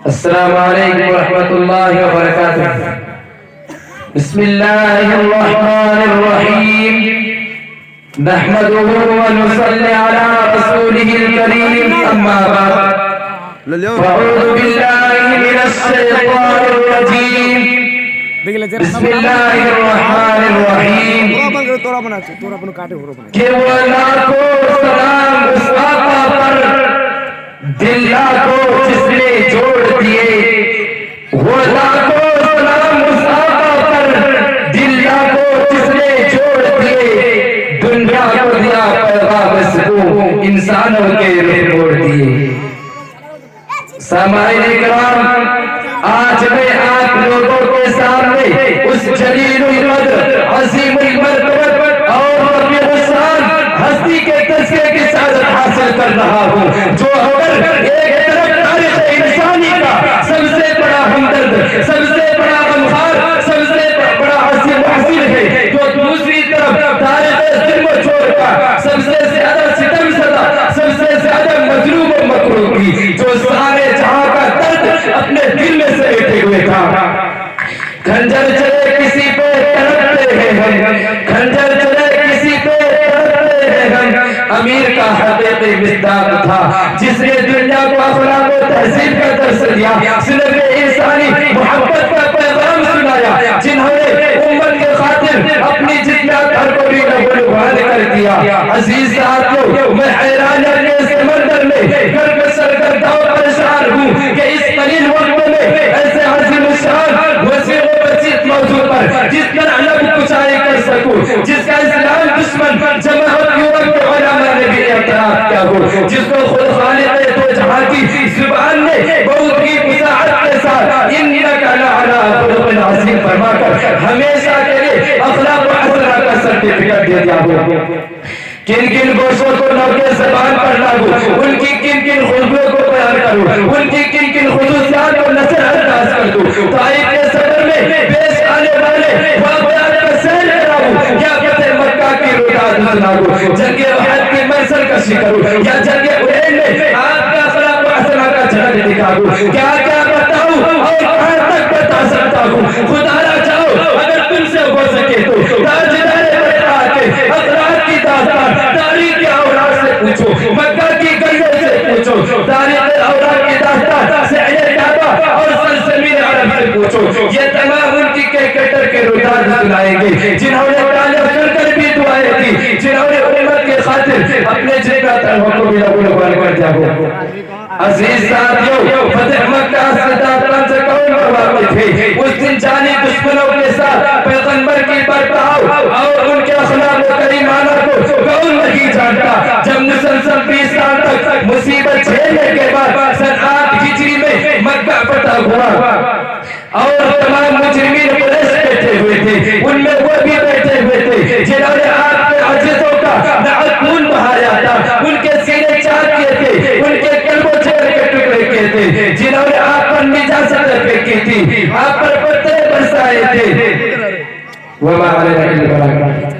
السلام علیکم ورحمۃ اللہ وبرکاتہ. بسم اللہ الرحمن الرحیم. نحمده ونصلي على رسوله الكريم. اما بعد فاعوذ بالله من الشیطان الرجیم. بسم اللہ الرحمن الرحیم. کہ وہ لاکھوں سلام اس آقا پر دل کو جس نے جوڑ دیے. وہ لاکھوں سلام اس آقا پر دل کو جس نے جوڑ دیے. دنیا کو دیا پیغام اس کو انسانوں کے روح موڑ دیے. سامعین کرام، آج میں آپ لوگوں کے سامنے اس جلیل القدر عظیم المرتبہ اور رفیع الشان ہستی کے تذکرے کی سعادت حاصل کر رہا ہوں، جو اگر ایک طرف تاریخ انسانی کا سب سے بڑا ہمدرد، سب سے بڑا غمخوار، سب سے بڑا حسین محسن ہے، جو دوسری طرف تاریخ ظلم و جور کا سب سے زیادہ ستم زدہ، سب سے زیادہ مظلوم و مکروہ کی، جو سارے جہاں کا درد اپنے دل میں سے بیٹھے ہوئے تھا. کھنجر چلے کسی پہ تڑپتے ہیں ہم، کھنجر چلے کسی پہ تڑپتے ہیں ہم. امیر کا حقیقی مصداق تھا جس نے دنیا کو اخلاق و تہذیب کا درس دیا، صرف انسانی محبت کا پیغام سنایا، جنہوں نے امت کے خاطر اپنی جتنا گھر کو بھی نبوان کر دیا. عزیز ساتھیو، میں حیران کے سمندر میں گرگ سرگردہ و پریشان ہوں کہ اس قلیل وقت میں ایسے عظیم الشان وسیع و بسیط موضوع پر جس پر علم کچائی کر سکوں، جس کا اسلام دشمن جماعت یورپ کے علماء نے بھی اعتراف کیا ہو، جس کو خود خالق دو جہاں کی زبان نے بہت کی وساعت کے ساتھ انک لعلی خلق عظیم فرما کر ہمیشہ کے لیے اخلاق و حسنہ کا سرٹیفکیٹ دے دیا ہو. کن کن گوشوں کو نوکے زبان پر لاگو، ان کی کن کن خوبیوں کو بیان کروں، ان کی کن کن خصوصیات کو نظر انداز کر دوں. طائف کے صدر میں پیش آنے والے واقعات کا سیر کراؤں یا فتح مکہ کی روداد سناؤں، جنگ احد کی منظر کشی کروں یا جنگ حنین میں آپ کا اخلاق و حسنہ کا جھلک دکھاؤں. کیا کیا بتاؤں اور کہاں تک بتا سکتا ہوں. خدا را چاہو اگر تم سے ہو سکے تو تاجدار بتا کے اخلاق کی داستان تاریخ کے اوراق سے پوچھو، مکہ کی گلیوں سے پوچھو، تاریخ اوراق کی داستان سعر کعبہ اور سرزمین عرب سے پوچھو. یہ تمام ان کی کرکٹر کے روداد سنائیں گے جنہوں نے تالیاں سن کر بھی دعائیں دی، جنہوں نے امت کے خاطر اپنے جگہ تنہوں کو بھی لبوان کر دیا ہو. عزیز ساتھیو، فتح مکہ صداقتان سے کون واقف ہے؟ اس دن جانی دشمنوں کے ساتھ پیغمبر کی برتاؤ اور ان کے اخلاق و کریمانہ کو کون نہیں جانتا. جب مسلسل 20 سال تک مصیبت جھیلنے کے بعد سن 8 ہجری میں مکہ فتح ہوا اور تمام مجرمین قریش بیٹھے ہوئے تھے، ان میں وہ بھی بیٹھے ہوئے تھے جنہوں نے آپ کے عجزوں کا نعت خون بہایا تھا، ان کے سینے چاک کیے تھے، ان کے قلب و جگر کے ٹکڑے کیے تھے، جنہوں نے آپ پر نجاست پھینکی تھی، آپ پر پتھر برسائے تھے. وما علینا الا البلاغ.